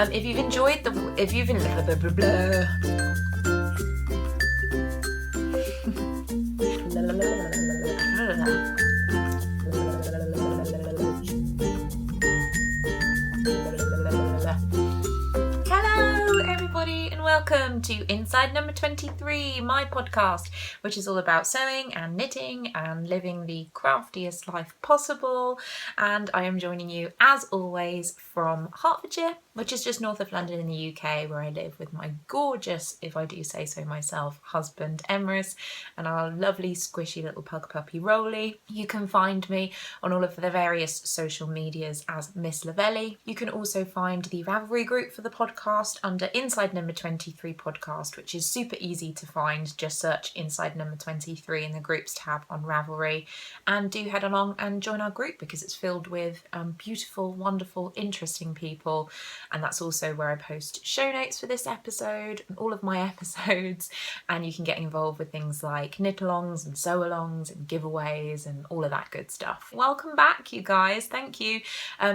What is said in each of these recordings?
If you've enjoyed Hello everybody and welcome to Inside number 23, my podcast, which is all about sewing and knitting and living the craftiest life possible. And I am joining you as always from Hertfordshire, which is just north of London in the UK, where I live with my gorgeous, if I do say so myself, husband Emrys and our lovely squishy little pug puppy Rolly. You can find me on all of the various social medias as Miss Lavelli. You can also find the Ravelry group for the podcast under Inside number 23 podcast, which is super easy to find. Just search Inside number 23 in the groups tab on Ravelry, and do head along and join our group because it's filled with beautiful, wonderful, interesting people. And that's also where I post show notes for this episode and all of my episodes. And you can get involved with things like knit-alongs and sew-alongs and giveaways and all of that good stuff. Welcome back, you guys. Thank you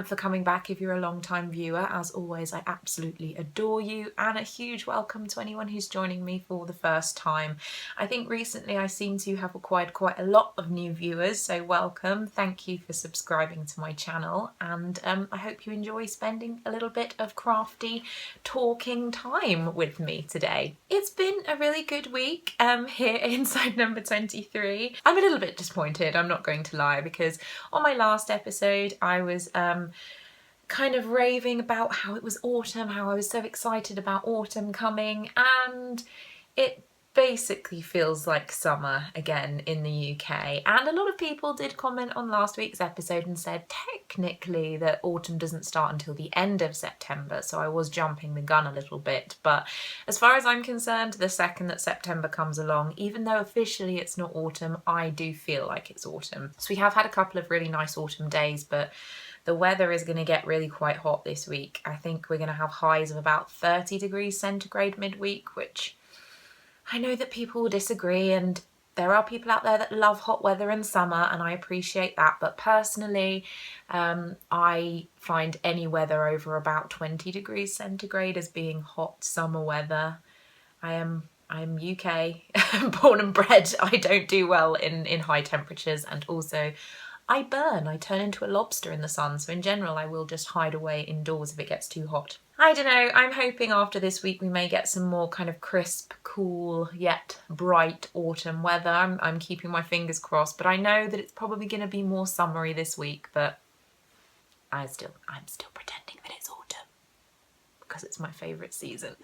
for coming back if you're a long-time viewer. As always, I absolutely adore you. And a huge welcome to anyone who's joining me for the first time. I think recently I seem to have acquired quite a lot of new viewers, so welcome. Thank you for subscribing to my channel. And I hope you enjoy spending a little bit of crafty talking time with me today. It's been a really good week here inside number 23. I'm a little bit disappointed, I'm not going to lie, because on my last episode I was kind of raving about how it was autumn, how I was so excited about autumn coming, and it basically feels like summer again in the UK. And a lot of people did comment on last week's episode and said technically that autumn doesn't start until the end of September, so I was jumping the gun a little bit. But as far as I'm concerned, the second that September comes along, even though officially it's not autumn, I do feel like it's autumn. So we have had a couple of really nice autumn days, but the weather is going to get really quite hot this week. I think we're going to have highs of about 30 degrees centigrade midweek, which I know that people will disagree, and there are people out there that love hot weather in summer, and I appreciate that. But personally, I find any weather over about 20 degrees centigrade as being hot summer weather. I'm UK, born and bred. I don't do well in high temperatures, and also I burn. I turn into a lobster in the sun, so in general I will just hide away indoors if it gets too hot. I don't know, I'm hoping after this week we may get some more kind of crisp, cool, yet bright autumn weather. I'm keeping my fingers crossed, but I know that it's probably going to be more summery this week, but I'm still pretending that it's autumn because it's my favourite season.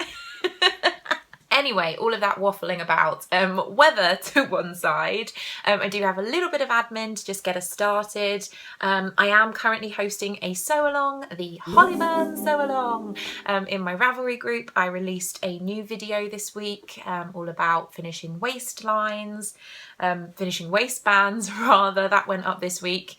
Anyway, all of that waffling about weather to one side. I do have a little bit of admin to just get us started. I am currently hosting a sew-along, the Hollyburn sew-along, in my Ravelry group. I released a new video this week all about finishing waistlines, finishing waistbands rather. That went up this week.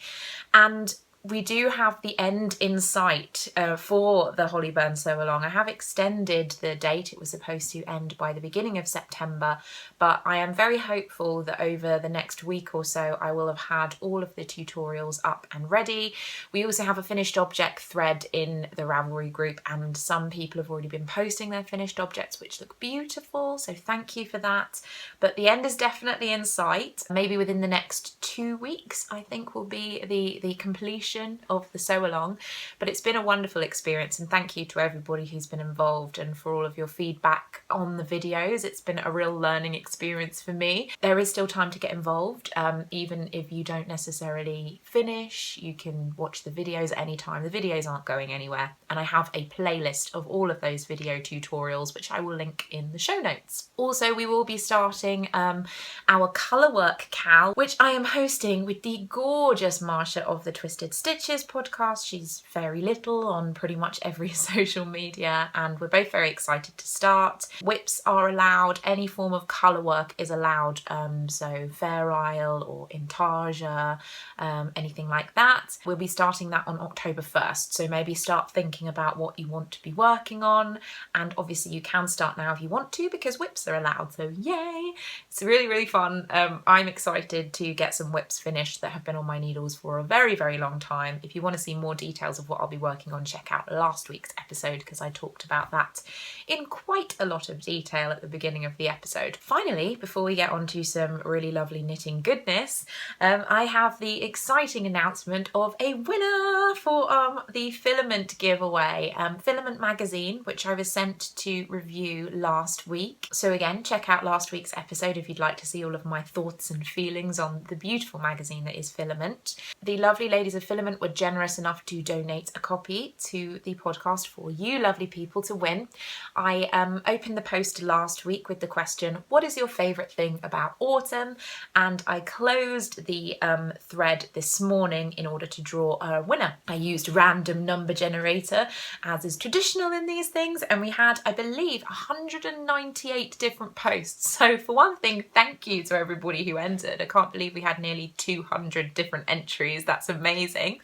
And we do have the end in sight for the Hollyburn sew-along. I have extended the date. It was supposed to end by the beginning of September, but I am very hopeful that over the next week or so I will have had all of the tutorials up and ready. We also have a finished object thread in the Ravelry group, and some people have already been posting their finished objects, which look beautiful, so thank you for that. But the end is definitely in sight. Maybe within the next 2 weeks, I think, will be the completion of the sew-along. But it's been a wonderful experience, and thank you to everybody who's been involved and for all of your feedback on the videos. It's been a real learning experience for me. There is still time to get involved, even if you don't necessarily finish. You can watch the videos at any time. The videos aren't going anywhere, and I have a playlist of all of those video tutorials which I will link in the show notes. Also, we will be starting our colour work KAL, which I am hosting with the gorgeous Marsha of the Twisted Stitches podcast. She's FairyLittle on pretty much every social media, and we're both very excited to start. Whips are allowed, any form of colour work is allowed, so FairyLittle or Intarsia, anything like that. We'll be starting that on October 1st, so maybe start thinking about what you want to be working on, and obviously you can start now if you want to because whips are allowed, so yay! It's really, really fun. I'm excited to get some whips finished that have been on my needles for a very, very long time. time. If you want to see more details of what I'll be working on, check out last week's episode because I talked about that in quite a lot of detail at the beginning of the episode. Finally, before we get on to some really lovely knitting goodness, I have the exciting announcement of a winner for the Filament giveaway. Filament magazine, which I was sent to review last week. So again, check out last week's episode if you'd like to see all of my thoughts and feelings on the beautiful magazine that is Filament. The lovely ladies of Filament were generous enough to donate a copy to the podcast for you lovely people to win. I opened the post last week with the question, what is your favourite thing about autumn? And I closed the thread this morning in order to draw a winner. I used random number generator, as is traditional in these things, and we had, I believe, 198 different posts. So for one thing, thank you to everybody who entered. I can't believe we had nearly 200 different entries. That's amazing.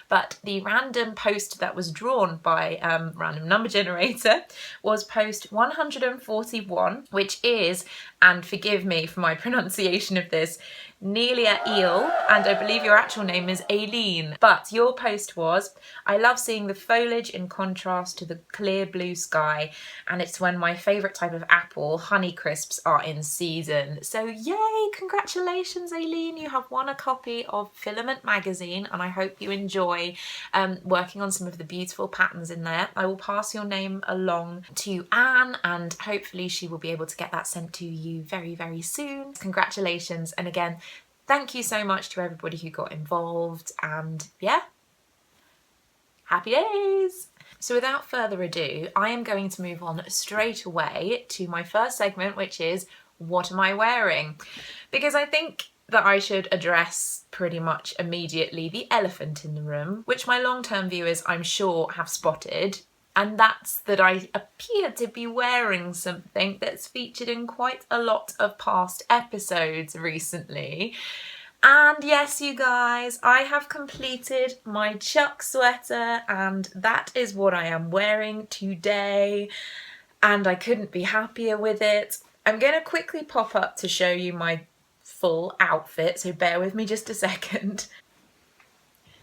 But the random post that was drawn by random number generator was post 141, which is, and forgive me for my pronunciation of this, neeliaeel, and I believe your actual name is Aileen. But your post was, I love seeing the foliage in contrast to the clear blue sky, and it's when my favourite type of apple, Honeycrisps, are in season. So yay, congratulations Aileen, you have won a copy of Filament magazine, and I hope you enjoy working on some of the beautiful patterns in there. I will pass your name along to Anne, and hopefully she will be able to get that sent to you very, very soon. Congratulations, and again, thank you so much to everybody who got involved, and yeah, happy days! So without further ado, I am going to move on straight away to my first segment, which is what am I wearing? Because I think that I should address pretty much immediately the elephant in the room, which my long-term viewers I'm sure have spotted, and that's that I appear to be wearing something that's featured in quite a lot of past episodes recently. And yes, you guys, I have completed my Chuck sweater, and that is what I am wearing today, and I couldn't be happier with it. I'm going to quickly pop up to show you my full outfit, so bear with me just a second.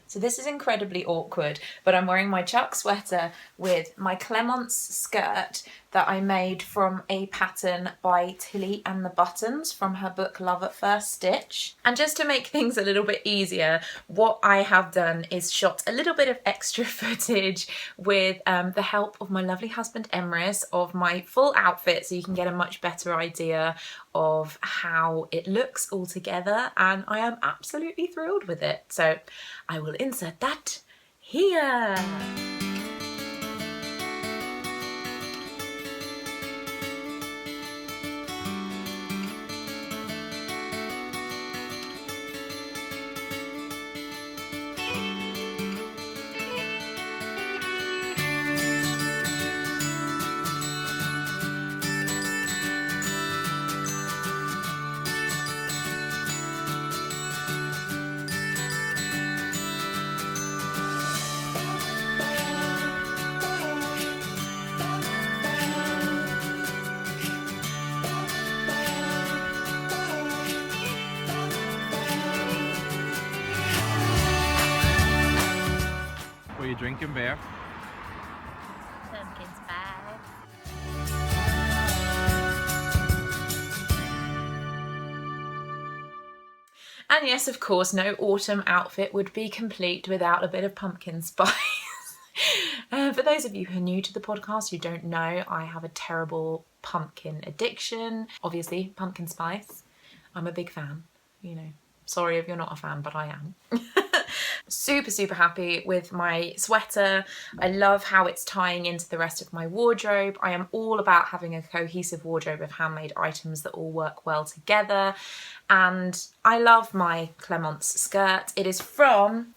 So this is incredibly awkward, but I'm wearing my Chuck sweater with my Clemence skirt that I made from a pattern by Tilly and the Buttons from her book Love at First Stitch. And just to make things a little bit easier, what I have done is shot a little bit of extra footage with the help of my lovely husband Emrys of my full outfit, so you can get a much better idea of how it looks all together, and I am absolutely thrilled with it. So I will insert that here. What are you drinking, Bear? Pumpkin spice. And yes, of course, no autumn outfit would be complete without a bit of pumpkin spice. For those of you who are new to the podcast, who don't know, I have a terrible pumpkin addiction. Obviously, pumpkin spice. I'm a big fan, you know. Sorry if you're not a fan, but I am. Super, super happy with my sweater. I love how it's tying into the rest of my wardrobe. I am all about having a cohesive wardrobe of handmade items that all work well together. And I love my Clemence skirt. It is from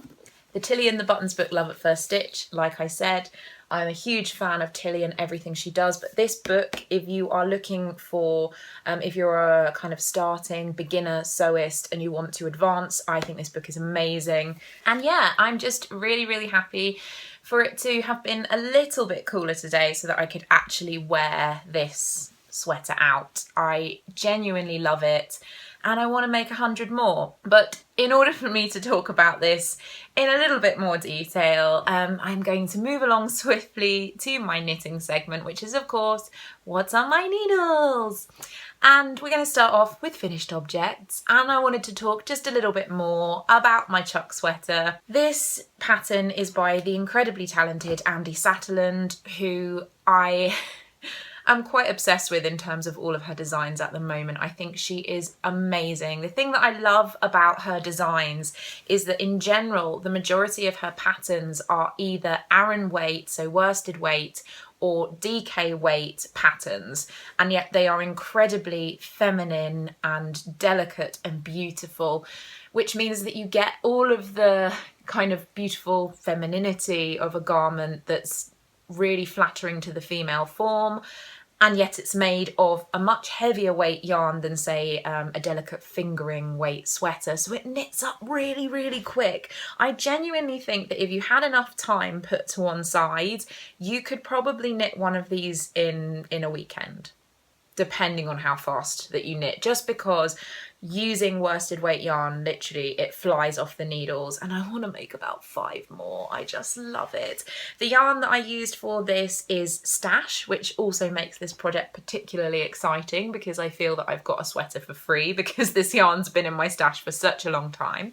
the Tilly and the Buttons book, Love at First Stitch. Like I said, I'm a huge fan of Tilly and everything she does, but this book, if you are looking for, if you're a kind of starting beginner sewist and you want to advance, I think this book is amazing. And yeah, I'm just really, really happy for it to have been a little bit cooler today so that I could actually wear this sweater out. I genuinely love it. and I want to make 100 more. But in order for me to talk about this in a little bit more detail, I'm going to move along swiftly to my knitting segment, which is of course, what's on my needles? And we're going to start off with finished objects, and I wanted to talk just a little bit more about my Chuck sweater. This pattern is by the incredibly talented Andy Satterland, who I'm quite obsessed with in terms of all of her designs at the moment. I think she is amazing. The thing that I love about her designs is that in general, the majority of her patterns are either Aran weight, so worsted weight, or DK weight patterns, and yet they are incredibly feminine and delicate and beautiful, which means that you get all of the kind of beautiful femininity of a garment that's really flattering to the female form, and yet it's made of a much heavier weight yarn than, say, a delicate fingering weight sweater, so it knits up really, really quick. I genuinely think that if you had enough time put to one side, you could probably knit one of these in a weekend, depending on how fast that you knit, just because using worsted weight yarn, literally it flies off the needles, and I want to make about 5 more. I just love it. The yarn that I used for this is Stash, which also makes this project particularly exciting because I feel that I've got a sweater for free because this yarn's been in my stash for such a long time.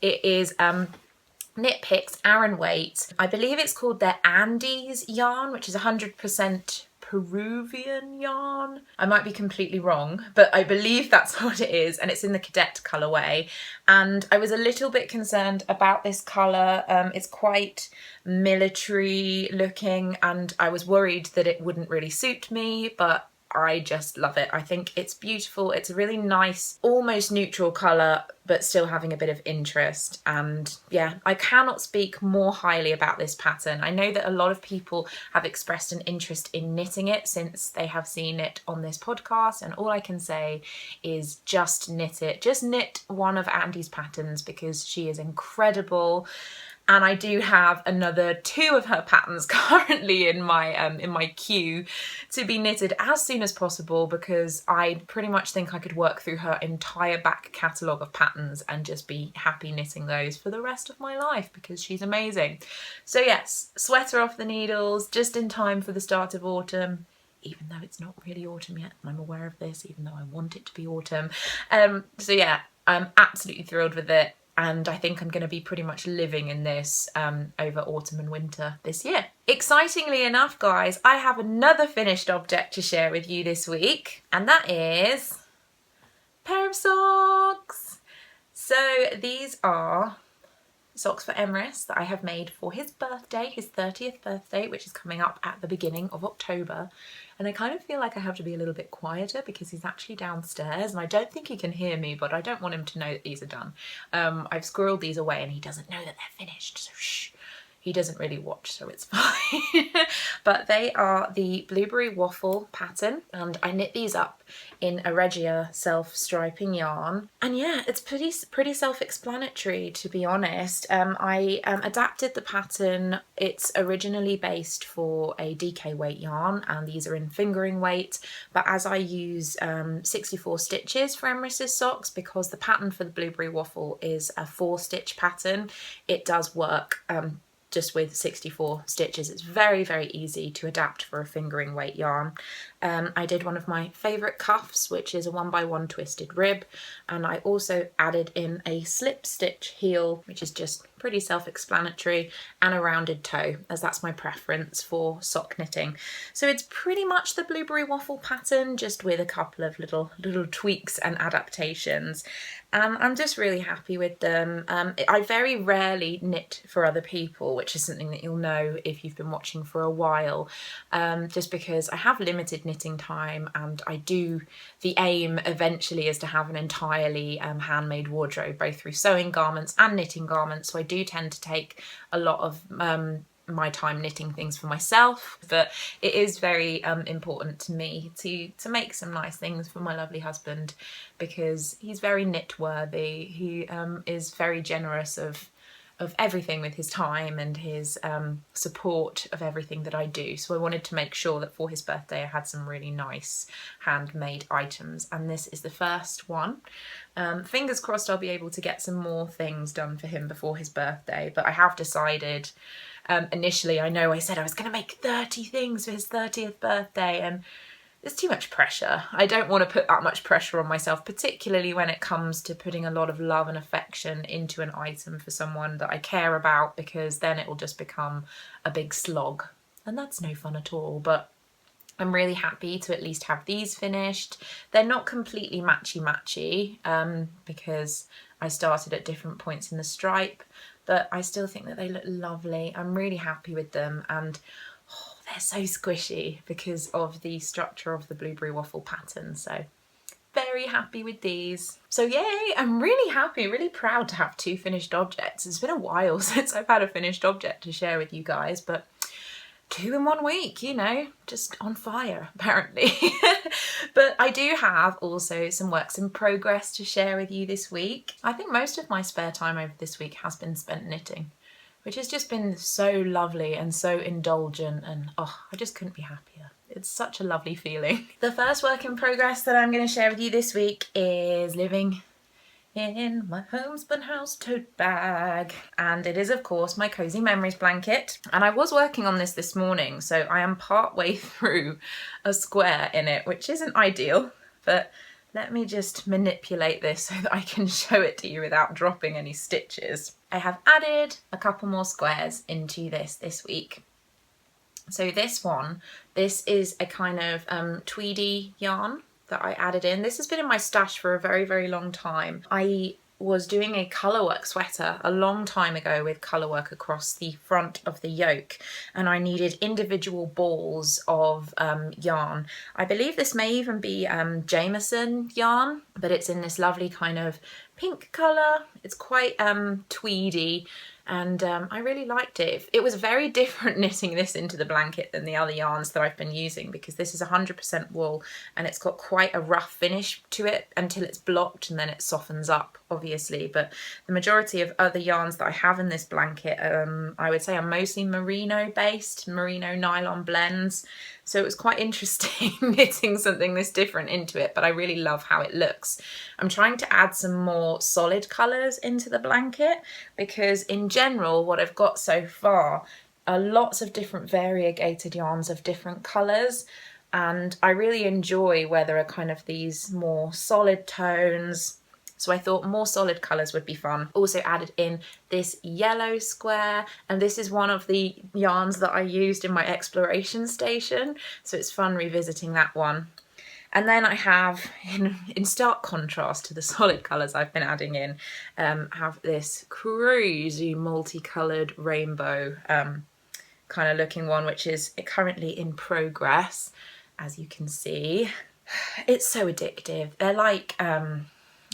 It is Knit Picks Aran weight. I believe it's called their Andes yarn, which is 100% Peruvian yarn. I might be completely wrong, but I believe that's what it is, and it's in the cadet colourway. And I was a little bit concerned about this colour. It's quite military looking, and I was worried that it wouldn't really suit me, but I just love it. I think it's beautiful. It's a really nice, almost neutral colour, but still having a bit of interest. And yeah, I cannot speak more highly about this pattern. I know that a lot of people have expressed an interest in knitting it since they have seen it on this podcast, and all I can say is just knit it. Just knit one of Andy's patterns because she is incredible. And I do have another 2 of her patterns currently in my queue to be knitted as soon as possible, because I pretty much think I could work through her entire back catalogue of patterns and just be happy knitting those for the rest of my life because she's amazing. So yes, sweater off the needles, just in time for the start of autumn, even though it's not really autumn yet. I'm aware of this, even though I want it to be autumn. So yeah, I'm absolutely thrilled with it. And I think I'm going to be pretty much living in this over autumn and winter this year. Excitingly enough, guys, I have another finished object to share with you this week, and that is a pair of socks. So these are socks for Emrys that I have made for his birthday, his 30th birthday, which is coming up at the beginning of October. And I kind of feel like I have to be a little bit quieter because he's actually downstairs and I don't think he can hear me, but I don't want him to know that these are done. I've squirreled these away and he doesn't know that they're finished, so shh. He doesn't really watch, so it's fine. But they are the Blueberry Waffle pattern, and I knit these up in a Regia self-striping yarn. And yeah, it's pretty self-explanatory, to be honest. I adapted the pattern. It's originally based for a DK weight yarn, and these are in fingering weight. But as I use 64 stitches for Emrys's socks, because the pattern for the Blueberry Waffle is a 4-stitch pattern, it does work just with 64 stitches. It's very, very easy to adapt for a fingering weight yarn. I did one of my favourite cuffs, which is a 1x1 twisted rib, and I also added in a slip stitch heel, which is just pretty self-explanatory, and a rounded toe, as that's my preference for sock knitting. So it's pretty much the Blueberry Waffle pattern, just with a couple of little tweaks and adaptations. I'm just really happy with them. I very rarely knit for other people, which is something that you'll know if you've been watching for a while, just because I have limited knitting time, and the aim eventually is to have an entirely handmade wardrobe, both through sewing garments and knitting garments. So I do tend to take a lot of my time knitting things for myself, but it is very important to me to make some nice things for my lovely husband, because he's very knit worthy. He is very generous of of everything with his time and his support of everything that I do. So I wanted to make sure that for his birthday I had some really nice handmade items, and this is the first one. Fingers crossed I'll be able to get some more things done for him before his birthday, but I have decided, initially I know I said I was going to make 30 things for his 30th birthday, and it's too much pressure. I don't want to put that much pressure on myself, particularly when it comes to putting a lot of love and affection into an item for someone that I care about, because then it will just become a big slog, and that's no fun at all. But I'm really happy to at least have these finished. They're not completely matchy because I started at different points in the stripe, but I still think that they look lovely. I'm really happy with them, and they're so squishy because of the structure of the blueberry waffle pattern. So very happy with these. So yay, I'm really happy, really proud to have 2 finished objects. It's been a while since I've had a finished object to share with you guys, but 2 in 1 week, you know, just on fire apparently. But I do have also some works in progress to share with you this week. I think most of my spare time over this week has been spent knitting, which has just been so lovely and so indulgent, and oh, I just couldn't be happier. It's such a lovely feeling. The first work in progress that I'm going to share with you this week is living in my homespun house tote bag, and it is of course my Cozy Memories blanket, and I was working on this morning, so I am part way through a square in it, which isn't ideal, but let me just manipulate this so that I can show it to you without dropping any stitches. I have added a couple more squares into this week. So this is a kind of tweedy yarn that I added in. This has been in my stash for a very, very long time. I was doing a colourwork sweater a long time ago with colourwork across the front of the yoke, and I needed individual balls of yarn. I believe this may even be Jameson yarn, but it's in this lovely kind of pink colour. It's quite tweedy, and I really liked it. It was very different knitting this into the blanket than the other yarns that I've been using, because this is 100% wool and it's got quite a rough finish to it until it's blocked, and then it softens up obviously. But the majority of other yarns that I have in this blanket, I would say are mostly merino based, merino nylon blends. So it was quite interesting knitting something this different into it, but I really love how it looks. I'm trying to add some more solid colours into the blanket, because in general what I've got so far are lots of different variegated yarns of different colours, and I really enjoy where there are kind of these more solid tones. So I thought more solid colours would be fun. Also added in this yellow square, and this is one of the yarns that I used in my exploration station, so it's fun revisiting that one. And then I have, in stark contrast to the solid colours I've been adding in, have this crazy multicoloured rainbow kind of looking one, which is currently in progress, as you can see. It's so addictive. They're like,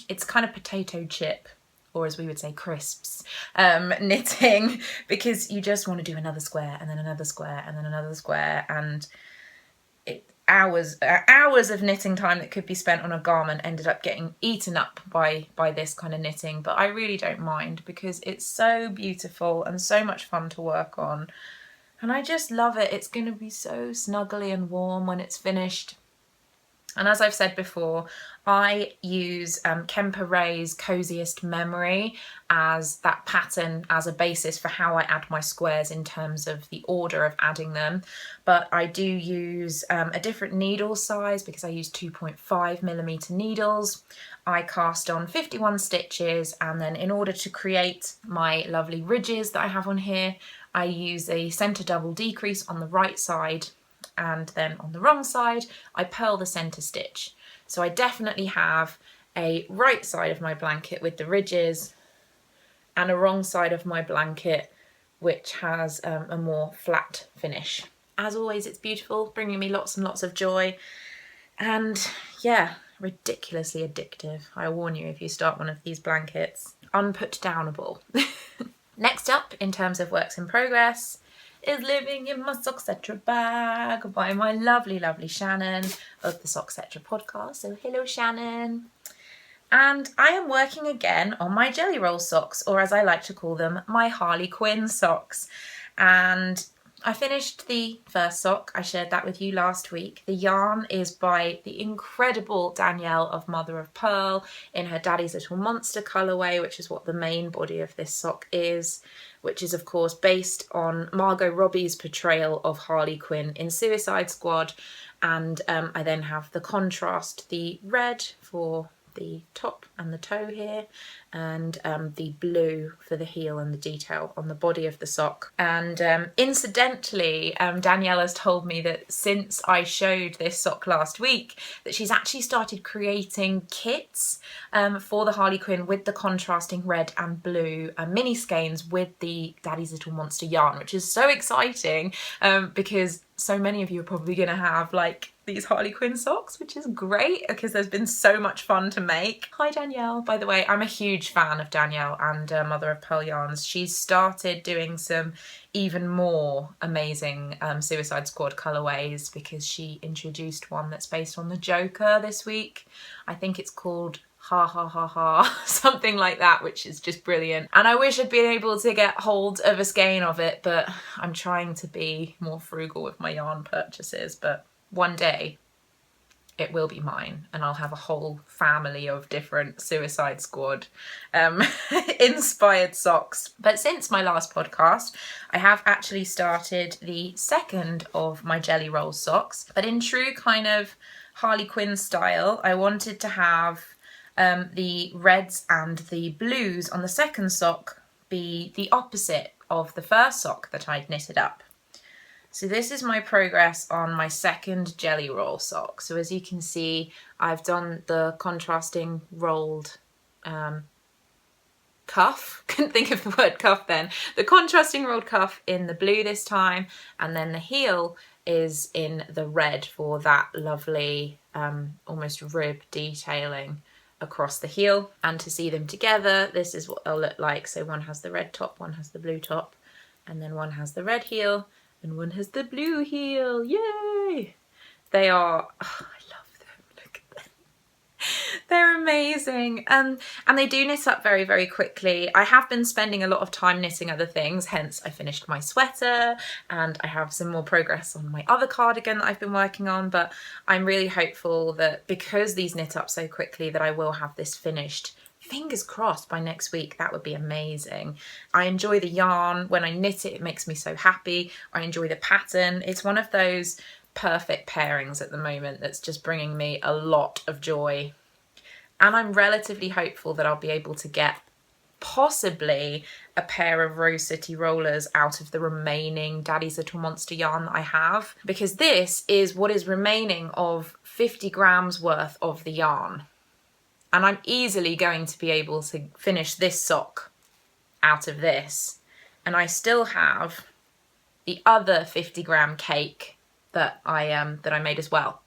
it's kind of potato chip, or as we would say, crisps, knitting, because you just want to do another square and then another square and then another square, and hours of knitting time that could be spent on a garment ended up getting eaten up by this kind of knitting. But I really don't mind, because it's so beautiful and so much fun to work on, and I just love it. It's going to be so snuggly and warm when it's finished. And as I've said before, I use Kemper Ray's Coziest Memory as that pattern, as a basis for how I add my squares in terms of the order of adding them. But I do use a different needle size, because I use 2.5mm needles. I cast on 51 stitches, and then in order to create my lovely ridges that I have on here, I use a centre double decrease on the right side, and then on the wrong side I purl the centre stitch. So I definitely have a right side of my blanket with the ridges, and a wrong side of my blanket which has a more flat finish. As always, it's beautiful, bringing me lots and lots of joy, and yeah, ridiculously addictive. I warn you, if you start one of these blankets, unput-downable. Next up, in terms of works in progress, is Living in My Socksettra Bag by my lovely, lovely Shannon of the Socksettra podcast. So hello, Shannon. And I am working again on my jelly roll socks, or as I like to call them, my Harley Quinn socks. And I finished the first sock. I shared that with you last week. The yarn is by the incredible Danielle of Mother of Pearl in her Daddy's Little Monster colourway, which is what the main body of this sock is, which is of course based on Margot Robbie's portrayal of Harley Quinn in Suicide Squad. And I then have the contrast, the red for the top and the toe here, and the blue for the heel and the detail on the body of the sock. And incidentally, Danielle has told me that since I showed this sock last week, that she's actually started creating kits for the Harley Quinn with the contrasting red and blue mini skeins with the Daddy's Little Monster yarn, which is so exciting because so many of you are probably going to have like these Harley Quinn socks, which is great because there's been so much fun to make. Hi Danielle, by the way. I'm a huge fan of Danielle and Mother of Pearl yarns. She's started doing some even more amazing Suicide Squad colourways because she introduced one that's based on the Joker this week. I think it's called Ha Ha Ha Ha, something like that, which is just brilliant. And I wish I'd been able to get hold of a skein of it, but I'm trying to be more frugal with my yarn purchases. But one day it will be mine and I'll have a whole family of different Suicide Squad inspired socks. But since my last podcast, I have actually started the second of my jelly roll socks, but in true kind of Harley Quinn style. I wanted to have the reds and the blues on the second sock be the opposite of the first sock that I'd knitted up. So this is my progress on my second jelly roll sock. So as you can see, I've done the contrasting rolled cuff. Couldn't think of the word cuff then. The contrasting rolled cuff in the blue this time, and then the heel is in the red for that lovely almost rib detailing across the heel. And to see them together, this is what they'll look like. So one has the red top, one has the blue top, and then one has the red heel and one has the blue heel. Yay! They are, oh, I love them. Look at them. They're amazing. And they do knit up very, very quickly. I have been spending a lot of time knitting other things, hence I finished my sweater and I have some more progress on my other cardigan that I've been working on, but I'm really hopeful that because these knit up so quickly that I will have this finished. Fingers crossed by next week. That would be amazing. I enjoy the yarn. When I knit it, it makes me so happy. I enjoy the pattern. It's one of those perfect pairings at the moment that's just bringing me a lot of joy. And I'm relatively hopeful that I'll be able to get possibly a pair of Rose City rollers out of the remaining Daddy's Little Monster yarn that I have, because this is what is remaining of 50 grams worth of the yarn. And I'm easily going to be able to finish this sock out of this. And I still have the other 50-gram cake that I made as well.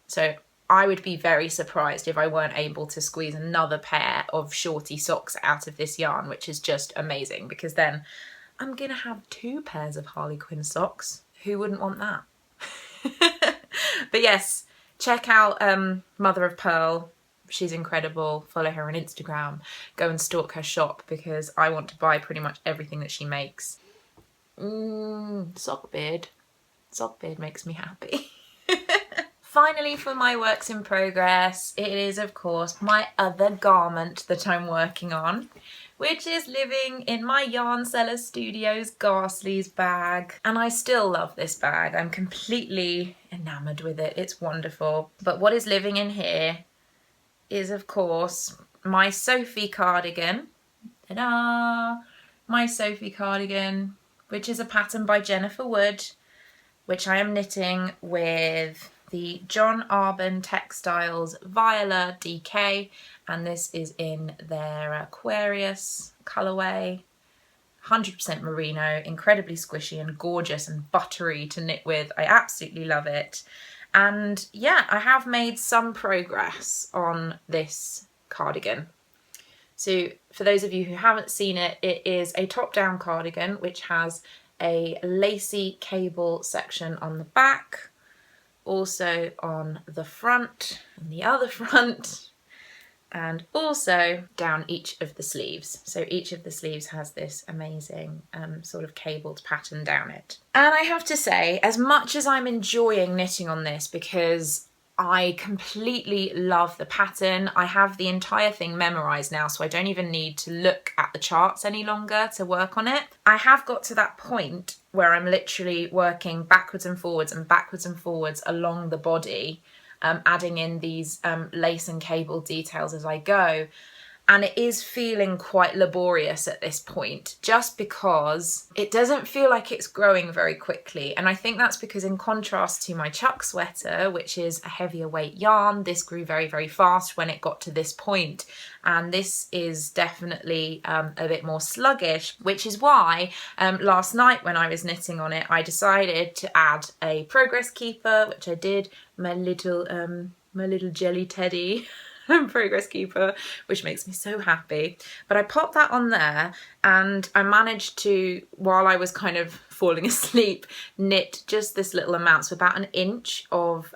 So I would be very surprised if I weren't able to squeeze another pair of shorty socks out of this yarn, which is just amazing, because then I'm gonna have 2 pairs of Harley Quinn socks. Who wouldn't want that? But yes, check out Mother of Pearl. She's incredible. Follow her on Instagram. Go and stalk her shop because I want to buy pretty much everything that she makes. Sockbeard. Sockbeard makes me happy. Finally, for my works in progress, it is of course my other garment that I'm working on, which is living in my Yarn Seller Studios Garsleys bag. And I still love this bag. I'm completely enamoured with it. It's wonderful. But what is living in here is of course my Sophie cardigan. Ta-da! My Sophie cardigan, which is a pattern by Jennifer Wood, which I am knitting with the John Arbon Textiles Viola DK, and this is in their Aquarius colourway. 100% merino, incredibly squishy and gorgeous and buttery to knit with. I absolutely love it. And yeah, I have made some progress on this cardigan. So for those of you who haven't seen it, it is a top-down cardigan which has a lacy cable section on the back, also on the front and the other front, and also down each of the sleeves. So each of the sleeves has this amazing sort of cabled pattern down it. And I have to say, as much as I'm enjoying knitting on this, because I completely love the pattern, I have the entire thing memorized now, so I don't even need to look at the charts any longer to work on it. I have got to that point where I'm literally working backwards and forwards along the body, adding in these lace and cable details as I go. And it is feeling quite laborious at this point, just because it doesn't feel like it's growing very quickly. And I think that's because, in contrast to my chuck sweater, which is a heavier weight yarn, this grew very, very fast when it got to this point. And this is definitely a bit more sluggish, which is why last night when I was knitting on it, I decided to add a progress keeper, which I did, my little jelly teddy. Progress keeper, which makes me so happy. But I popped that on there, and I managed to, while I was kind of falling asleep, knit just this little amount, so about an inch of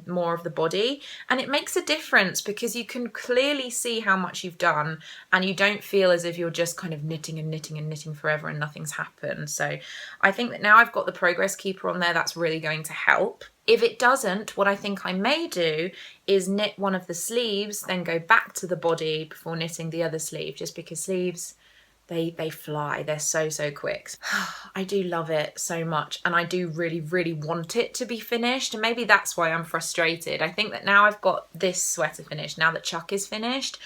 more of the body. And it makes a difference because you can clearly see how much you've done, and you don't feel as if you're just kind of knitting and knitting and knitting forever and nothing's happened. So I think that now I've got the progress keeper on there, that's really going to help. If it doesn't, what I think I may do is knit one of the sleeves, then go back to the body before knitting the other sleeve, just because sleeves, they fly. They're so quick. I do love it so much, and I do really, really want it to be finished, and maybe that's why I'm frustrated. I think that now I've got this sweater finished, now that Chuck is finished,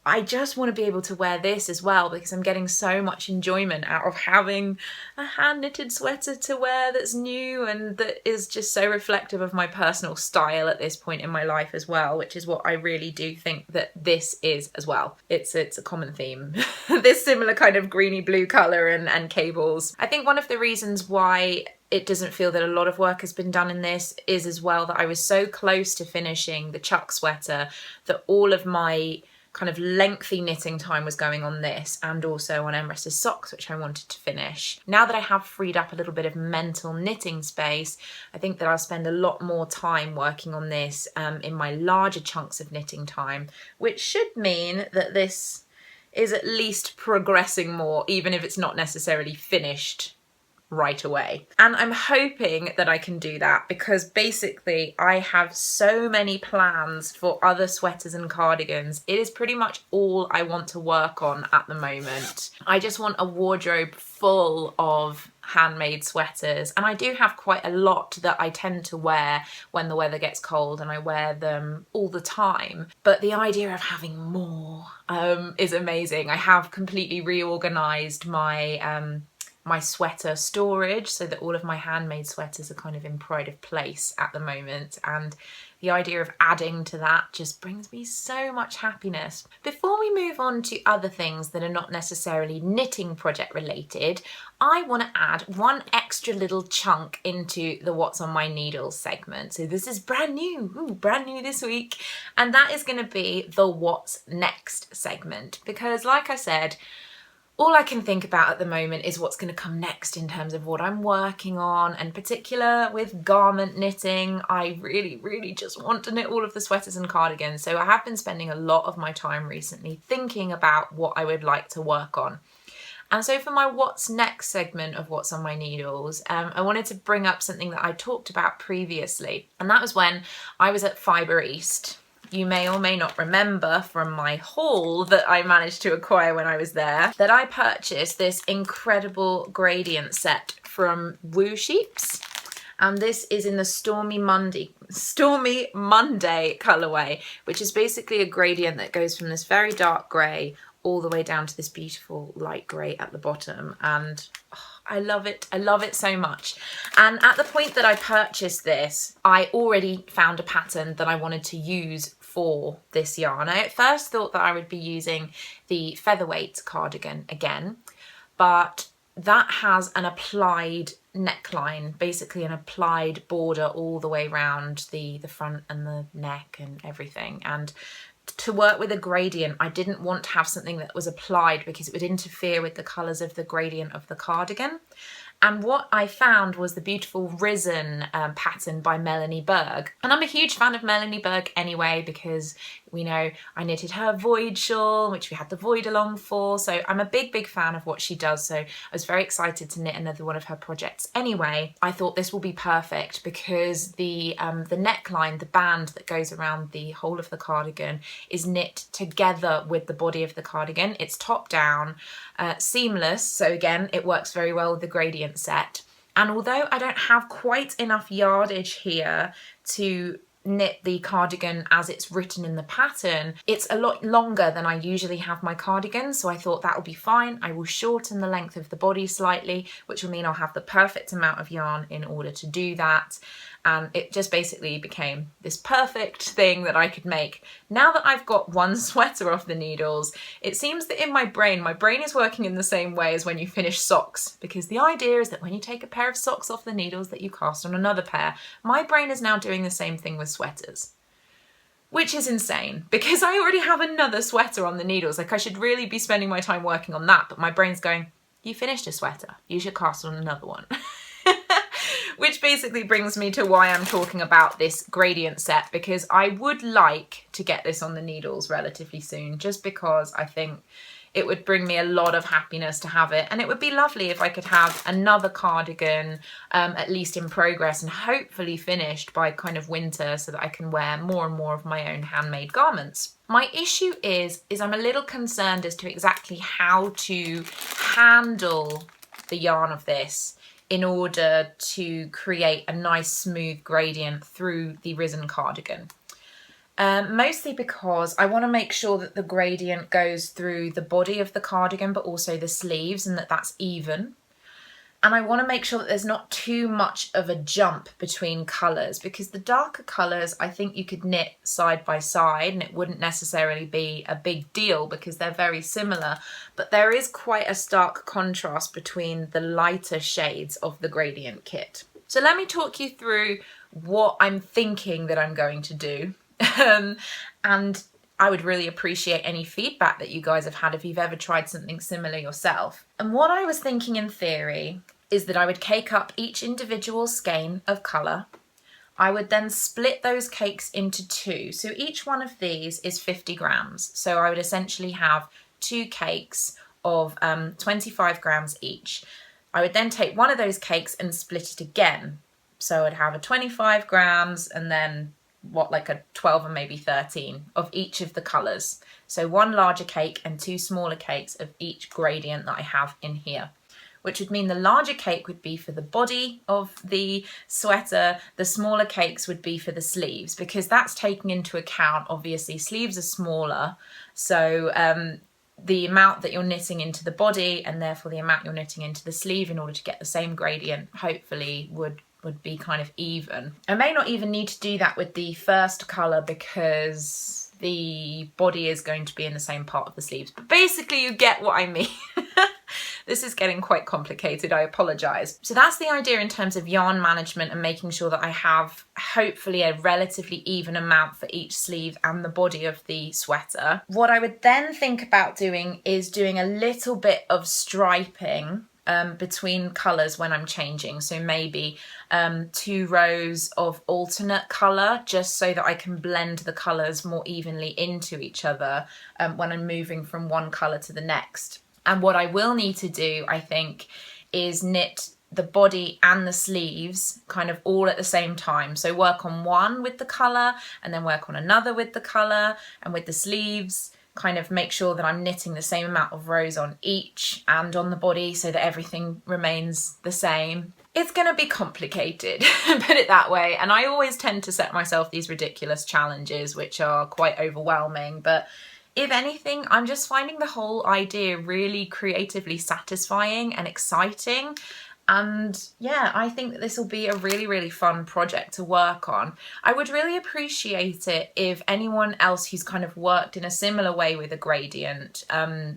I just want to be able to wear this as well, because I'm getting so much enjoyment out of having a hand knitted sweater to wear that's new and that is just so reflective of my personal style at this point in my life as well, which is what I really do think that this is as well. It's a common theme. This similar kind of greeny blue colour and cables. I think one of the reasons why it doesn't feel that a lot of work has been done in this is as well that I was so close to finishing the Chuck sweater that all of my kind of lengthy knitting time was going on this, and also on Emrys's socks, which I wanted to finish. Now that I have freed up a little bit of mental knitting space, I think that I'll spend a lot more time working on this in my larger chunks of knitting time, which should mean that this is at least progressing more, even if it's not necessarily finished right away. And I'm hoping that I can do that, because basically I have so many plans for other sweaters and cardigans. It is pretty much all I want to work on at the moment. I just want a wardrobe full of handmade sweaters, and I do have quite a lot that I tend to wear when the weather gets cold, and I wear them all the time. But the idea of having more is amazing. I have completely reorganized my my sweater storage so that all of my handmade sweaters are kind of in pride of place at the moment, and the idea of adding to that just brings me so much happiness. Before we move on to other things that are not necessarily knitting project related, I want to add one extra little chunk into the What's on My Needles segment. So this is brand new this week, and that is going to be the What's Next segment, because like I said, all I can think about at the moment is what's going to come next in terms of what I'm working on, and particular with garment knitting, I really, really just want to knit all of the sweaters and cardigans. So I have been spending a lot of my time recently thinking about what I would like to work on. And so for my What's Next segment of What's on My Needles, I wanted to bring up something that I talked about previously, and that was when I was at Fibre East. You may or may not remember from my haul that I managed to acquire when I was there, that I purchased this incredible gradient set from Woo Sheeps. And this is in the Stormy Monday colourway, which is basically a gradient that goes from this very dark grey all the way down to this beautiful light grey at the bottom. And I love it so much. And at the point that I purchased this, I already found a pattern that I wanted to use for this yarn. I at first thought that I would be using the featherweight cardigan again, but that has an applied neckline, basically an applied border all the way around the front and the neck and everything. And to work with a gradient, I didn't want to have something that was applied because it would interfere with the colours of the gradient of the cardigan. And what I found was the beautiful Risen pattern by Melanie Berg. And I'm a huge fan of Melanie Berg anyway, because We know I knitted her void shawl, which we had the void along for. So I'm a big fan of what she does. So I was very excited to knit another one of her projects. Anyway, I thought this will be perfect because the neckline, the band that goes around the whole of the cardigan, is knit together with the body of the cardigan. It's top down, seamless. So again, it works very well with the gradient set. And although I don't have quite enough yardage here to knit the cardigan as it's written in the pattern, it's a lot longer than I usually have my cardigans, so I thought that will be fine. I will shorten the length of the body slightly, which will mean I'll have the perfect amount of yarn in order to do that. And it just basically became this perfect thing that I could make. Now that I've got one sweater off the needles, it seems that in my brain is working in the same way as when you finish socks, because the idea is that when you take a pair of socks off the needles that you cast on another pair, my brain is now doing the same thing with sweaters. Which is insane, because I already have another sweater on the needles. Like, I should really be spending my time working on that, but my brain's going, you finished a sweater, you should cast on another one. Which basically brings me to why I'm talking about this gradient set, because I would like to get this on the needles relatively soon, just because I think it would bring me a lot of happiness to have it. And it would be lovely if I could have another cardigan, at least in progress and hopefully finished by kind of winter, so that I can wear more and more of my own handmade garments. My issue is I'm a little concerned as to exactly how to handle the yarn of this in order to create a nice smooth gradient through the risen cardigan. Mostly because I want to make sure that the gradient goes through the body of the cardigan but also the sleeves, and that that's even. And I want to make sure that there's not too much of a jump between colours, because the darker colours I think you could knit side by side and it wouldn't necessarily be a big deal because they're very similar, but there is quite a stark contrast between the lighter shades of the gradient kit. So let me talk you through what I'm thinking that I'm going to do. And I would really appreciate any feedback that you guys have had if you've ever tried something similar yourself. And what I was thinking in theory is that I would cake up each individual skein of colour. I would then split those cakes into two. So each one of these is 50 grams. So I would essentially have two cakes of 25 grams each. I would then take one of those cakes and split it again. So I'd have a 25 grams and then like a 12 and maybe 13 of each of the colours. So one larger cake and two smaller cakes of each gradient that I have in here, which would mean the larger cake would be for the body of the sweater, the smaller cakes would be for the sleeves, because that's taking into account, obviously, sleeves are smaller, so the amount that you're knitting into the body and therefore the amount you're knitting into the sleeve in order to get the same gradient, hopefully would be kind of even. I may not even need to do that with the first colour because the body is going to be in the same part of the sleeves, but basically you get what I mean. This is getting quite complicated, I apologise. So that's the idea in terms of yarn management and making sure that I have hopefully a relatively even amount for each sleeve and the body of the sweater. What I would then think about doing is doing a little bit of striping between colours when I'm changing. So maybe 2 rows of alternate colour, just so that I can blend the colours more evenly into each other when I'm moving from one colour to the next. And what I will need to do, I think, is knit the body and the sleeves kind of all at the same time. So work on one with the colour and then work on another with the colour, and with the sleeves kind of make sure that I'm knitting the same amount of rows on each and on the body so that everything remains the same. It's going to be complicated, put it that way. And I always tend to set myself these ridiculous challenges, which are quite overwhelming. But if anything, I'm just finding the whole idea really creatively satisfying and exciting. And yeah, I think that this will be a really, really fun project to work on. I would really appreciate it if anyone else who's kind of worked in a similar way with a gradient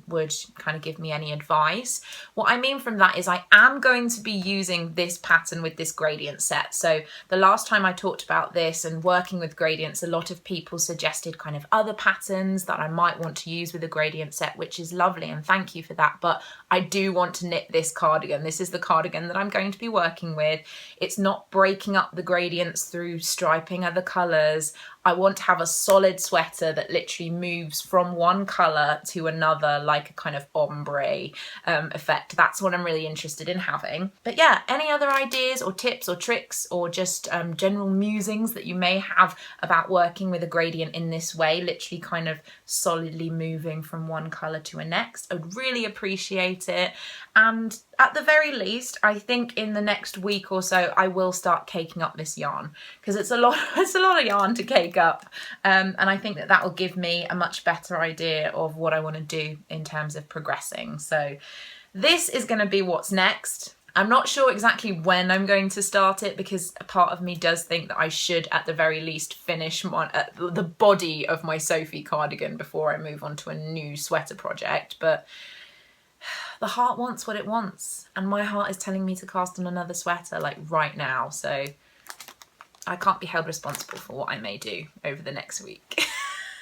would kind of give me any advice. What I mean from that is I am going to be using this pattern with this gradient set. So the last time I talked about this and working with gradients, a lot of people suggested kind of other patterns that I might want to use with a gradient set, which is lovely, and thank you for that. But I do want to knit this cardigan. This is the cardigan that I'm going to be working with. It's not breaking up the gradients through striping other colours. I want to have a solid sweater that literally moves from one colour to another like a kind of ombre effect. That's what I'm really interested in having. But yeah, any other ideas or tips or tricks or just general musings that you may have about working with a gradient in this way, literally kind of solidly moving from one colour to a next, I would really appreciate it. And at the very least, I think in the next week or so, I will start caking up this yarn, because it's a lot of yarn to cake up. And I think that will give me a much better idea of what I want to do in terms of progressing. So this is going to be what's next. I'm not sure exactly when I'm going to start it, because a part of me does think that I should at the very least finish the body of my Sophie cardigan before I move on to a new sweater project. But the heart wants what it wants, and my heart is telling me to cast on another sweater like right now, so I can't be held responsible for what I may do over the next week.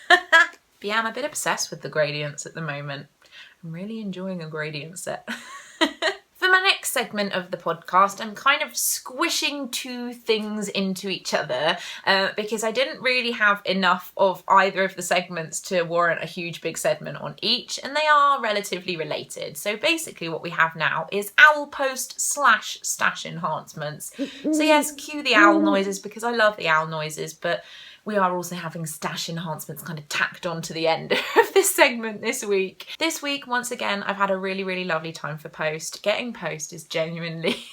But yeah, I'm a bit obsessed with the gradients at the moment. I'm really enjoying a gradient set. For my next segment of the podcast, I'm kind of squishing two things into each other because I didn't really have enough of either of the segments to warrant a huge big segment on each, and they are relatively related. So basically what we have now is owl post / stash enhancements. So yes, cue the owl noises because I love the owl noises, but we are also having stash enhancements kind of tacked on to the end of this segment this week. This week, once again, I've had a really, really lovely time for post. Getting post is genuinely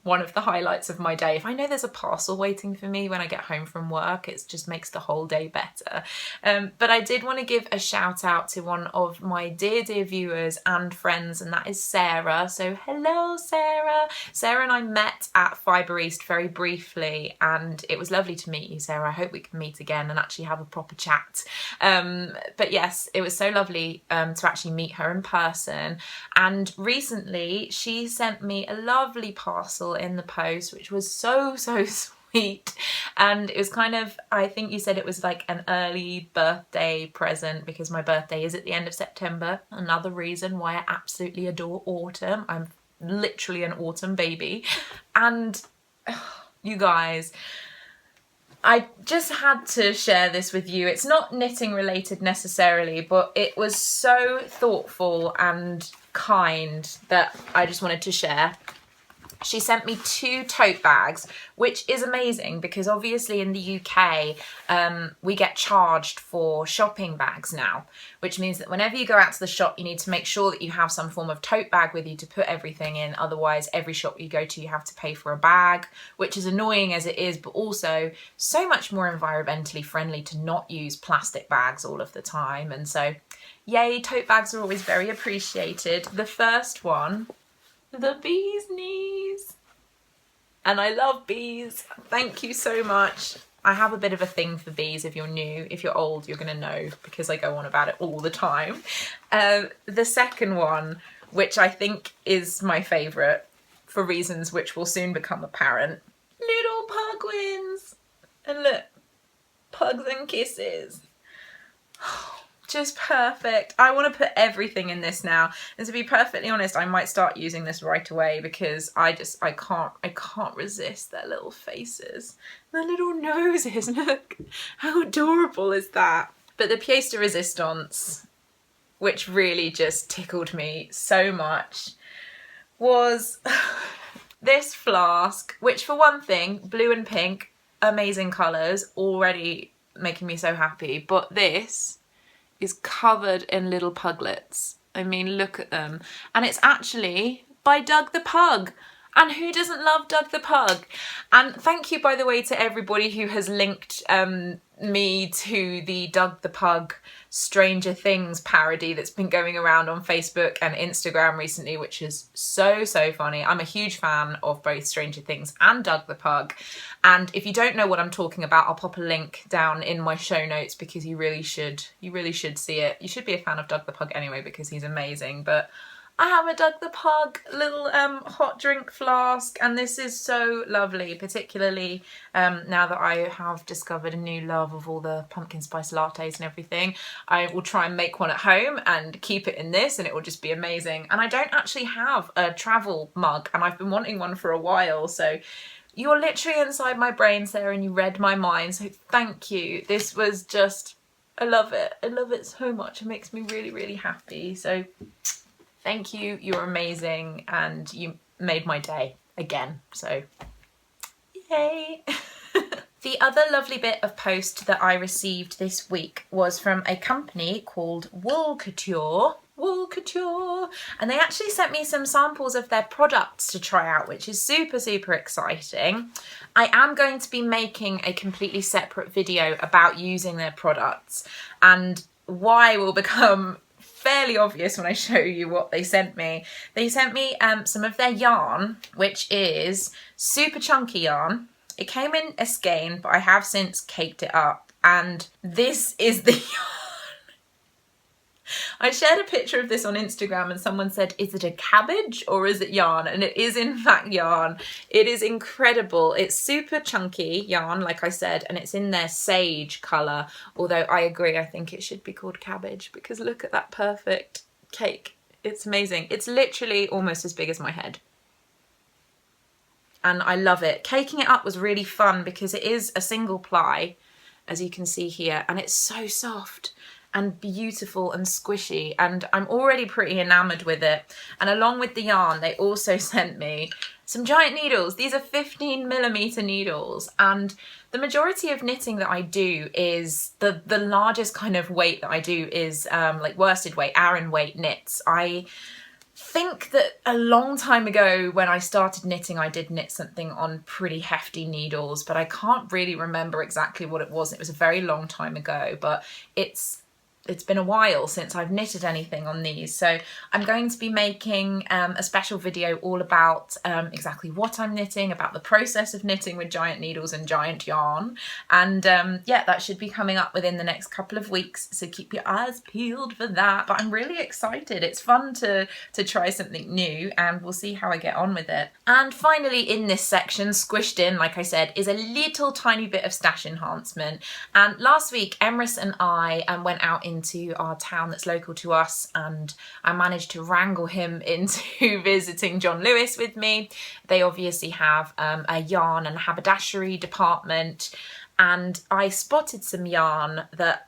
one of the highlights of my day. If I know there's a parcel waiting for me when I get home from work, it just makes the whole day better. But I did want to give a shout out to one of my dear viewers and friends, and that is Sarah. So hello, Sarah. Sarah and I met at Fibre East very briefly, and it was lovely to meet you, Sarah. I hope we can meet again and actually have a proper chat. But yes, it was so lovely to actually meet her in person. And recently she sent me a lovely parcel in the post, which was so sweet. And it was kind of, I think you said it was like an early birthday present, because my birthday is at the end of September. Another reason why I absolutely adore autumn. I'm literally an autumn baby. And you guys, I just had to share this with you. It's not knitting related necessarily, but it was so thoughtful and kind that I just wanted to share. She sent me 2 tote bags, which is amazing because obviously in the UK, we get charged for shopping bags now, which means that whenever you go out to the shop, you need to make sure that you have some form of tote bag with you to put everything in. Otherwise, every shop you go to, you have to pay for a bag, which is annoying as it is, but also so much more environmentally friendly to not use plastic bags all of the time. And so, yay, tote bags are always very appreciated. The first one, the bee's knees. And I love bees. Thank you so much. I have a bit of a thing for bees. If you're new, if you're old, you're gonna know because I go on about it all the time. The second one, which I think is my favourite for reasons which will soon become apparent. Little pugwins. And look, pugs and kisses. Just perfect. I want to put everything in this now, and to be perfectly honest, I might start using this right away because I can't resist their little faces, their little noses. Look how adorable is that. But the pièce de résistance, which really just tickled me so much, was this flask, which for one thing, blue and pink, amazing colours, already making me so happy, but this is covered in little puglets. I mean, look at them. And it's actually by Doug the Pug. And who doesn't love Doug the Pug? And thank you, by the way, to everybody who has linked me to the Doug the Pug Stranger Things parody that's been going around on Facebook and Instagram recently, which is so funny. I'm a huge fan of both Stranger Things and Doug the Pug. And if you don't know what I'm talking about, I'll pop a link down in my show notes because you really should see it. You should be a fan of Doug the Pug anyway because he's amazing. But I have a Doug the Pug little hot drink flask, and this is so lovely, particularly now that I have discovered a new love of all the pumpkin spice lattes and everything. I will try and make one at home and keep it in this, and it will just be amazing. And I don't actually have a travel mug, and I've been wanting one for a while, so You're literally inside my brain, Sarah, and you read my mind, so thank you. This was just, I love it. I love it so much. It makes me really, really happy. So thank you. You're amazing, and you made my day again. So yay. The other lovely bit of post that I received this week was from a company called Wool Couture, and they actually sent me some samples of their products to try out, which is super, super exciting. I am going to be making a completely separate video about using their products, and why will become fairly obvious when I show you what they sent me. They sent me some of their yarn, which is super chunky yarn. It came in a skein, but I have since caked it up, and this is the yarn. I shared a picture of this on Instagram and someone said, is it a cabbage or is it yarn? And it is in fact yarn. It is incredible. It's super chunky yarn, like I said, and it's in their sage colour, although I agree, I think it should be called cabbage, because look at that perfect cake. It's amazing. It's literally almost as big as my head. And I love it. Caking it up was really fun because it is a single ply, as you can see here, and it's so soft and beautiful and squishy, and I'm already pretty enamoured with it. And along with the yarn, they also sent me some giant needles. These are 15mm needles, and the majority of knitting that I do is, the largest kind of weight that I do is like worsted weight, Aran weight knits. I think that a long time ago when I started knitting, I did knit something on pretty hefty needles, but I can't really remember exactly what it was. It was a very long time ago, but it's been a while since I've knitted anything on these. So I'm going to be making a special video all about exactly what I'm knitting, about the process of knitting with giant needles and giant yarn. And yeah, that should be coming up within the next couple of weeks. So keep your eyes peeled for that. But I'm really excited. It's fun to try something new, and we'll see how I get on with it. And finally in this section, squished in, like I said, is a little tiny bit of stash enhancement. And last week, Emrys and I went out into our town that's local to us, and I managed to wrangle him into visiting John Lewis with me. They obviously have a yarn and haberdashery department, and I spotted some yarn that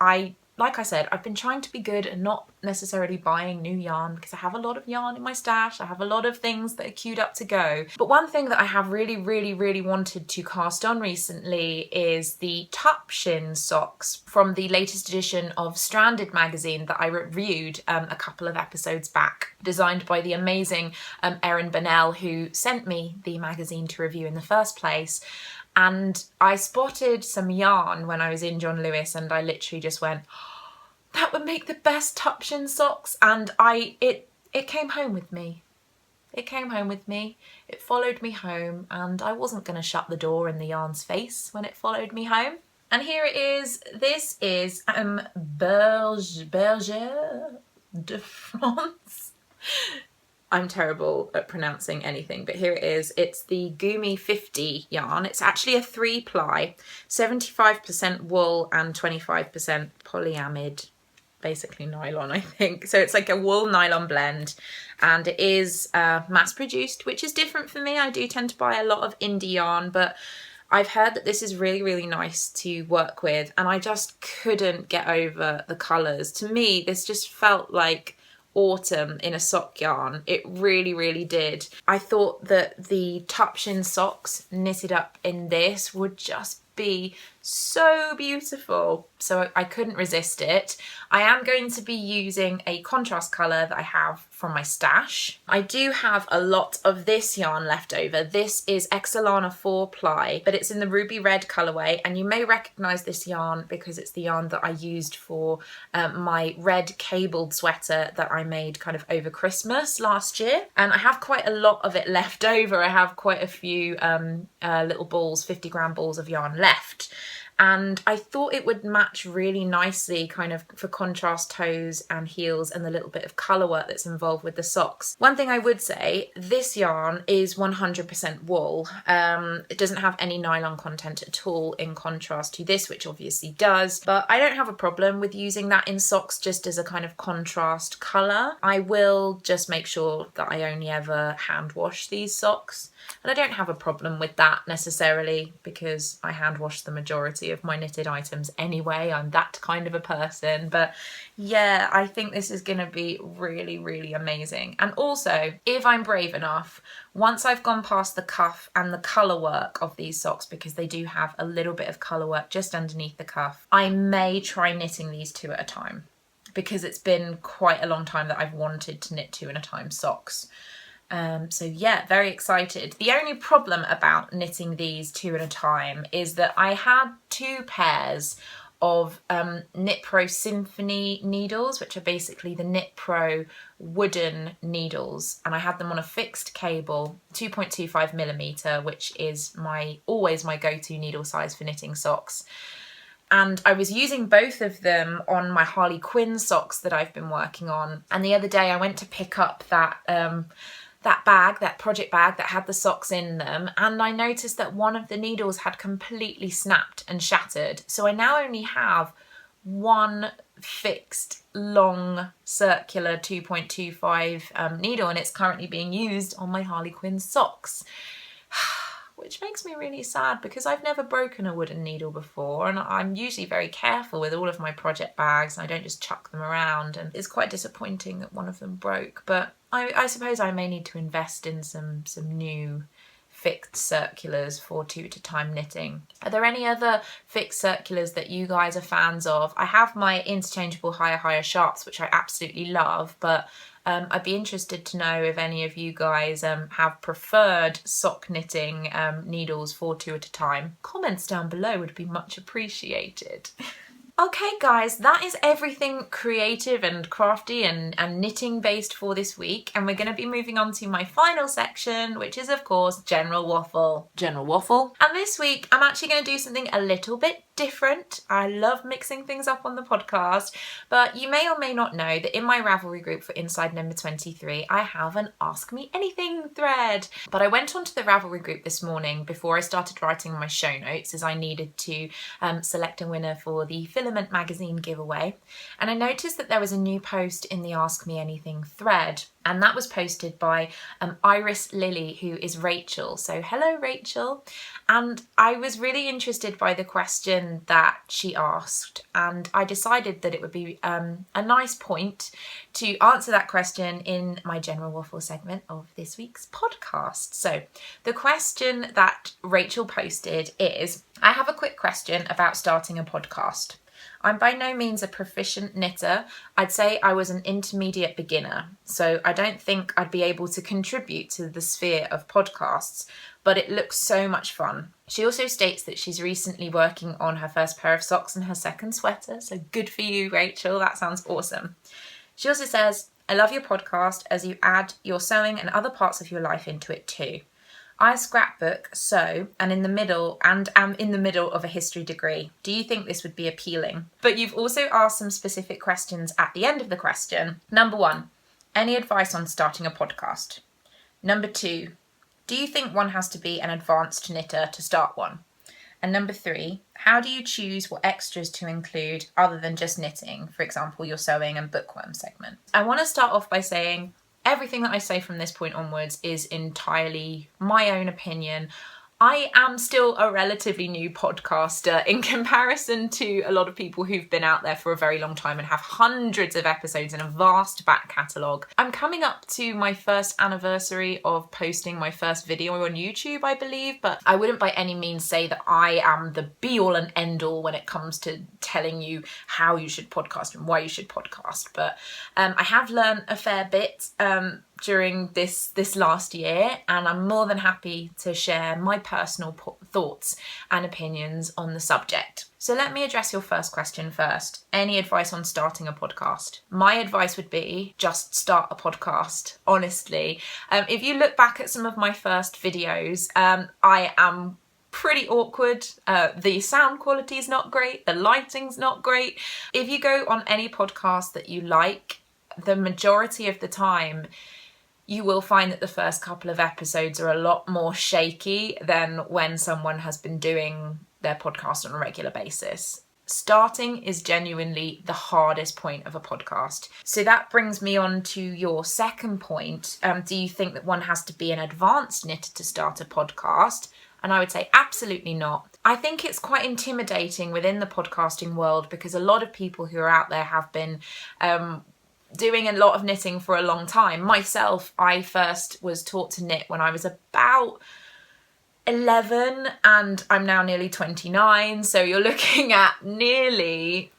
like I said, I've been trying to be good and not necessarily buying new yarn because I have a lot of yarn in my stash. I have a lot of things that are queued up to go. But one thing that I have really, really, really wanted to cast on recently is the Tupshin socks from the latest edition of Stranded magazine that I reviewed a couple of episodes back, designed by the amazing Erin Bonnell, who sent me the magazine to review in the first place. And I spotted some yarn when I was in John Lewis, and I literally just went, that would make the best Tupshin socks. And it came home with me. It came home with me. It followed me home, and I wasn't going to shut the door in the yarn's face when it followed me home. And here it is. This is Berger de France. I'm terrible at pronouncing anything, but here it is. It's the Gumi 50 yarn. It's actually a 3-ply, 75% wool and 25% polyamide, basically nylon, I think. So it's like a wool nylon blend, and it is mass produced, which is different for me. I do tend to buy a lot of indie yarn, but I've heard that this is really, really nice to work with, and I just couldn't get over the colours. To me, this just felt like autumn in a sock yarn. It really, really did. I thought that the Tupshin socks knitted up in this would just be so beautiful, so I couldn't resist it. I am going to be using a contrast colour that I have from my stash. I do have a lot of this yarn left over. This is Excelana 4-ply, but it's in the ruby red colourway, and you may recognise this yarn because it's the yarn that I used for my red cabled sweater that I made kind of over Christmas last year. And I have quite a lot of it left over. I have quite a few little balls, 50-gram balls of yarn left. and I thought it would match really nicely kind of for contrast toes and heels and the little bit of colour work that's involved with the socks. One thing I would say, this yarn is 100% wool. It doesn't have any nylon content at all in contrast to this, which obviously does, but I don't have a problem with using that in socks just as a kind of contrast colour. I will just make sure that I only ever hand wash these socks, and I don't have a problem with that necessarily because I hand wash the majority of my knitted items anyway. I'm that kind of a person. But yeah, I think this is going to be really, really amazing. And also, if I'm brave enough, once I've gone past the cuff and the colour work of these socks, because they do have a little bit of colour work just underneath the cuff, I may try knitting these 2 at a time, because it's been quite a long time that I've wanted to knit 2 at a time socks. So yeah, very excited. The only problem about knitting these 2 at a time is that I had 2 pairs of Knit Pro Symphony needles, which are basically the Knit Pro wooden needles, and I had them on a fixed cable, 2.25mm, which is always my go-to needle size for knitting socks. And I was using both of them on my Harley Quinn socks that I've been working on. And the other day I went to pick up that project bag that had the socks in them, and I noticed that one of the needles had completely snapped and shattered. So I now only have one fixed long circular 2.25 needle, and it's currently being used on my Harley Quinn socks. Which makes me really sad because I've never broken a wooden needle before, and I'm usually very careful with all of my project bags and I don't just chuck them around, and it's quite disappointing that one of them broke. But I suppose I may need to invest in some new fixed circulars for 2 at a time knitting. Are there any other fixed circulars that you guys are fans of? I have my interchangeable higher sharps, which I absolutely love, but I'd be interested to know if any of you guys have preferred sock knitting needles for 2 at a time. Comments down below would be much appreciated. Okay guys, that is everything creative and crafty and knitting based for this week, and we're going to be moving on to my final section, which is of course General Waffle. General Waffle. And this week I'm actually going to do something a little bit different. I love mixing things up on the podcast, but you may or may not know that in my Ravelry group for Inside number 23, I have an Ask Me Anything thread. But I went onto the Ravelry group this morning before I started writing my show notes, as I needed to select a winner for the Filament magazine giveaway. And I noticed that there was a new post in the Ask Me Anything thread, and that was posted by Iris Lily, who is Rachel. So hello Rachel. And I was really interested by the question that she asked, and I decided that it would be a nice point to answer that question in my General Waffle segment of this week's podcast. So the question that Rachel posted is, I have a quick question about starting a podcast. I'm by no means a proficient knitter. I'd say I was an intermediate beginner, so I don't think I'd be able to contribute to the sphere of podcasts, but it looks so much fun. She also states that she's recently working on her first pair of socks and her second sweater, so good for you, Rachel. That sounds awesome. She also says, I love your podcast as you add your sewing and other parts of your life into it too. I scrapbook, sew, and am in the middle of a history degree. Do you think this would be appealing? But you've also asked some specific questions at the end of the question. Number 1, any advice on starting a podcast? Number 2, do you think one has to be an advanced knitter to start one? And number 3, how do you choose what extras to include other than just knitting? For example, your sewing and bookworm segment. I want to start off by saying everything that I say from this point onwards is entirely my own opinion. I am still a relatively new podcaster in comparison to a lot of people who've been out there for a very long time and have hundreds of episodes and a vast back catalogue. I'm coming up to my first anniversary of posting my first video on YouTube, I believe, but I wouldn't by any means say that I am the be-all and end-all when it comes to telling you how you should podcast and why you should podcast. But I have learned a fair bit during this last year, and I'm more than happy to share my personal thoughts and opinions on the subject. So let me address your first question first. Any advice on starting a podcast? My advice would be just start a podcast, honestly. If you look back at some of my first videos, I am pretty awkward. The sound quality is not great. The lighting's not great. If you go on any podcast that you like, the majority of the time, you will find that the first couple of episodes are a lot more shaky than when someone has been doing their podcast on a regular basis. Starting is genuinely the hardest point of a podcast. So that brings me on to your second point. Do you think that one has to be an advanced knitter to start a podcast? And I would say absolutely not. I think it's quite intimidating within the podcasting world because a lot of people who are out there have been doing a lot of knitting for a long time. Myself, I first was taught to knit when I was about 11 and I'm now nearly 29. So you're looking at nearly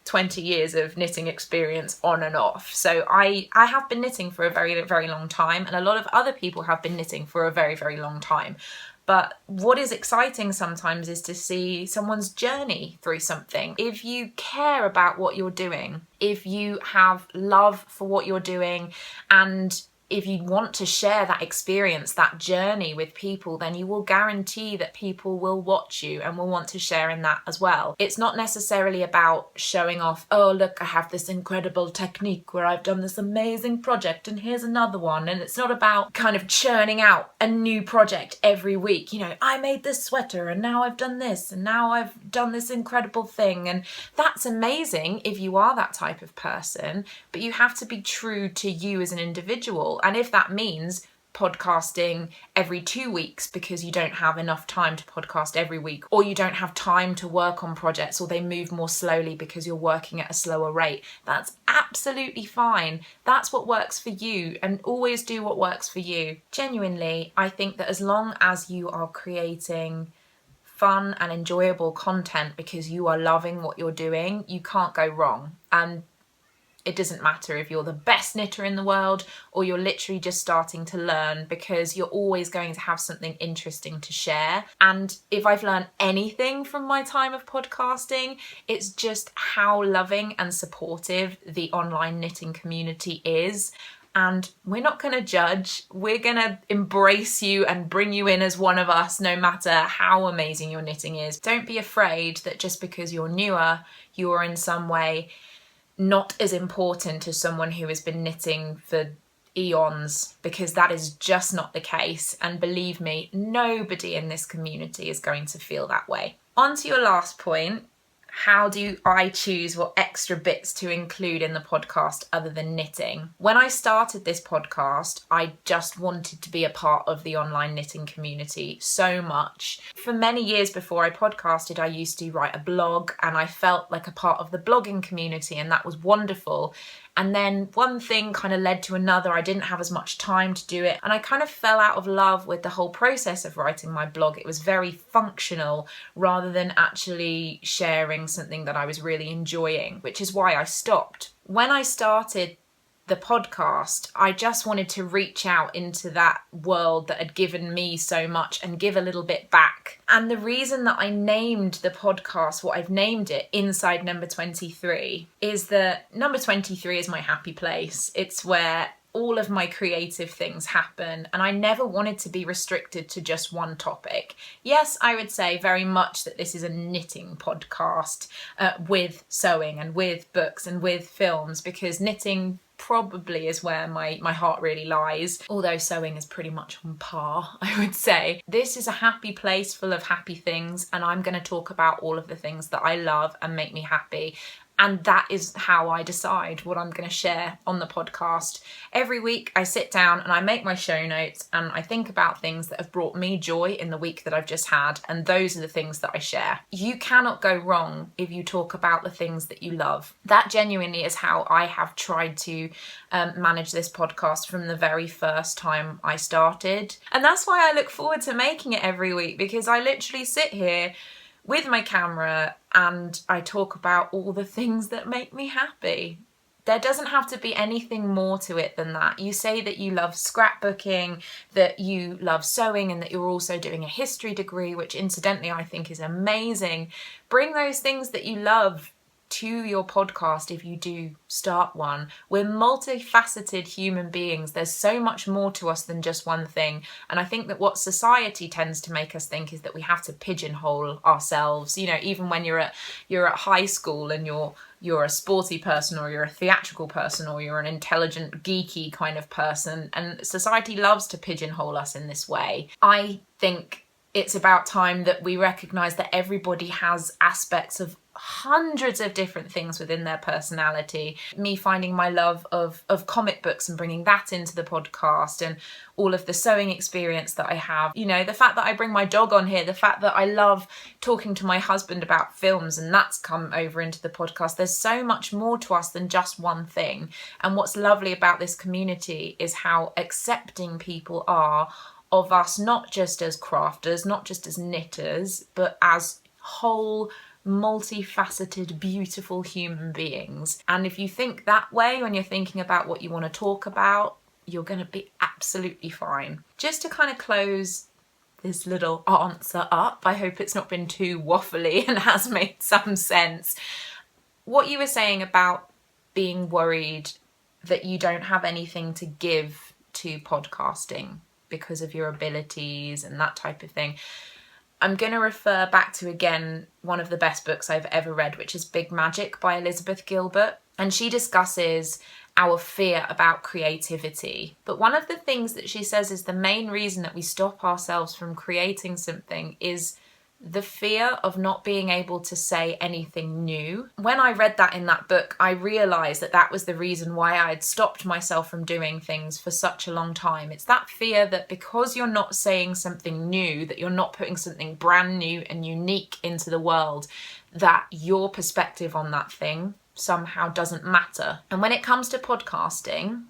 20 years of knitting experience on and off. So I have been knitting for a very, very long time, and a lot of other people have been knitting for a very, very long time. But what is exciting sometimes is to see someone's journey through something. If you care about what you're doing, if you have love for what you're doing, and if you want to share that experience, that journey with people, then you will guarantee that people will watch you and will want to share in that as well. It's not necessarily about showing off, oh, look, I have this incredible technique where I've done this amazing project and here's another one. And it's not about kind of churning out a new project every week. You know, I made this sweater and now I've done this and now I've done this incredible thing. And that's amazing if you are that type of person, but you have to be true to you as an individual. And if that means podcasting every 2 weeks because you don't have enough time to podcast every week, or you don't have time to work on projects, or they move more slowly because you're working at a slower rate, that's absolutely fine. That's what works for you, and always do what works for you. Genuinely, I think that as long as you are creating fun and enjoyable content because you are loving what you're doing, you can't go wrong. And it doesn't matter if you're the best knitter in the world or you're literally just starting to learn, because you're always going to have something interesting to share. And if I've learned anything from my time of podcasting, it's just how loving and supportive the online knitting community is. And we're not going to judge. We're going to embrace you and bring you in as one of us, no matter how amazing your knitting is. Don't be afraid that just because you're newer, you are in some way not as important as someone who has been knitting for eons, because that is just not the case. And believe me, nobody in this community is going to feel that way. On to your last point. How do I choose what extra bits to include in the podcast other than knitting? When I started this podcast, I just wanted to be a part of the online knitting community so much. For many years before I podcasted, I used to write a blog and I felt like a part of the blogging community, and that was wonderful. And then one thing kind of led to another. I didn't have as much time to do it, and I kind of fell out of love with the whole process of writing my blog. It was very functional rather than actually sharing something that I was really enjoying, which is why I stopped. When I started the podcast, I just wanted to reach out into that world that had given me so much and give a little bit back. And the reason that I named the podcast what I've named it, Inside Number 23, is that number 23 is my happy place. It's where all of my creative things happen, and I never wanted to be restricted to just one topic. Yes, I would say very much that this is a knitting podcast with sewing and with books and with films, because knitting probably is where my heart really lies, although sewing is pretty much on par, I would say. This is a happy place full of happy things, and I'm going to talk about all of the things that I love and make me happy. And that is how I decide what I'm going to share on the podcast. Every week I sit down and I make my show notes and I think about things that have brought me joy in the week that I've just had. And those are the things that I share. You cannot go wrong if you talk about the things that you love. That genuinely is how I have tried to manage this podcast from the very first time I started. And that's why I look forward to making it every week, because I literally sit here with my camera and I talk about all the things that make me happy. There doesn't have to be anything more to it than that. You say that you love scrapbooking, that you love sewing, and that you're also doing a history degree, which incidentally I think is amazing. Bring those things that you love to your podcast if you do start one. We're multifaceted human beings. There's so much more to us than just one thing. And I think that what society tends to make us think is that we have to pigeonhole ourselves. You know, even when you're at high school and you're a sporty person, or you're a theatrical person, or you're an intelligent, geeky kind of person, and society loves to pigeonhole us in this way. I think it's about time that we recognise that everybody has aspects of hundreds of different things within their personality. Me finding my love of comic books and bringing that into the podcast, and all of the sewing experience that I have. You know, the fact that I bring my dog on here, the fact that I love talking to my husband about films, and that's come over into the podcast. There's so much more to us than just one thing. And what's lovely about this community is how accepting people are of us, not just as crafters, not just as knitters, but as whole, multifaceted, beautiful human beings. And if you think that way when you're thinking about what you want to talk about, you're going to be absolutely fine. Just to kind of close this little answer up, I hope it's not been too waffly and has made some sense. What you were saying about being worried that you don't have anything to give to podcasting because of your abilities and that type of thing, I'm going to refer back to, again, one of the best books I've ever read, which is Big Magic by Elizabeth Gilbert. And she discusses our fear about creativity. But one of the things that she says is the main reason that we stop ourselves from creating something is the fear of not being able to say anything new. When I read that in that book, I realised that that was the reason why I'd stopped myself from doing things for such a long time. It's that fear that because you're not saying something new, that you're not putting something brand new and unique into the world, that your perspective on that thing somehow doesn't matter. And when it comes to podcasting,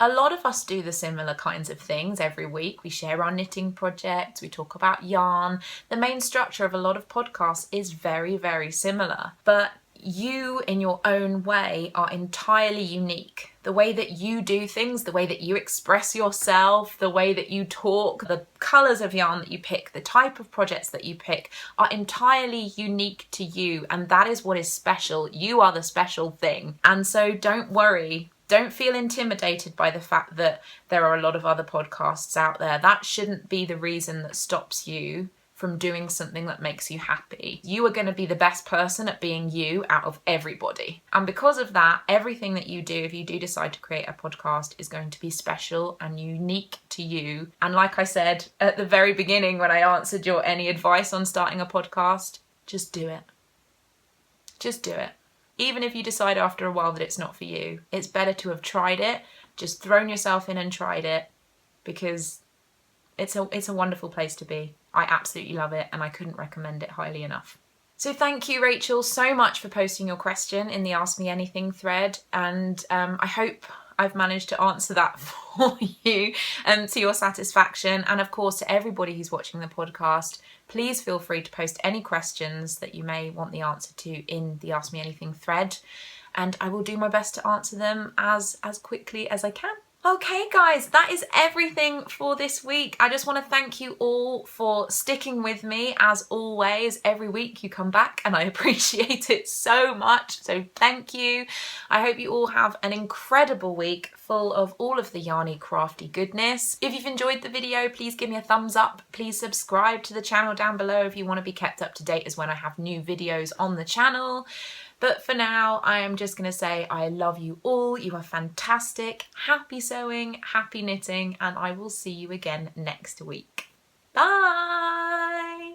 a lot of us do the similar kinds of things every week. We share our knitting projects, we talk about yarn. The main structure of a lot of podcasts is very, very similar. But you, in your own way, are entirely unique. The way that you do things, the way that you express yourself, the way that you talk, the colours of yarn that you pick, the type of projects that you pick are entirely unique to you. And that is what is special. You are the special thing. And so don't worry. Don't feel intimidated by the fact that there are a lot of other podcasts out there. That shouldn't be the reason that stops you from doing something that makes you happy. You are going to be the best person at being you out of everybody. And because of that, everything that you do, if you do decide to create a podcast, is going to be special and unique to you. And like I said at the very beginning when I answered your any advice on starting a podcast, just do it. Just do it. Even if you decide after a while that it's not for you, it's better to have tried it, just thrown yourself in and tried it, because it's a wonderful place to be. I absolutely love it, and I couldn't recommend it highly enough. So thank you, Rachel, so much for posting your question in the Ask Me Anything thread, and I hope I've managed to answer that for you to your satisfaction. And of course, to everybody who's watching the podcast, please feel free to post any questions that you may want the answer to in the Ask Me Anything thread, and I will do my best to answer them as quickly as I can. Okay guys, that is everything for this week. I just want to thank you all for sticking with me as always. Every week you come back and I appreciate it so much. So thank you. I hope you all have an incredible week full of all of the yarny crafty goodness. If you've enjoyed the video, please give me a thumbs up. Please subscribe to the channel down below if you want to be kept up to date as when I have new videos on the channel. But for now, I am just going to say I love you all. You are fantastic. Happy sewing, happy knitting, and I will see you again next week. Bye!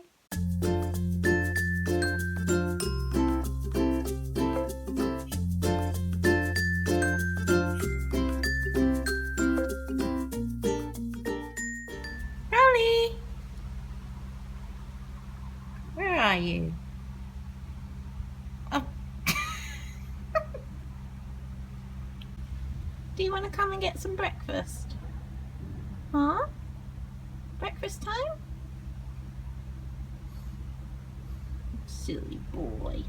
Rowley! Where are you? Do you want to come and get some breakfast? Huh? Breakfast time? Silly boy.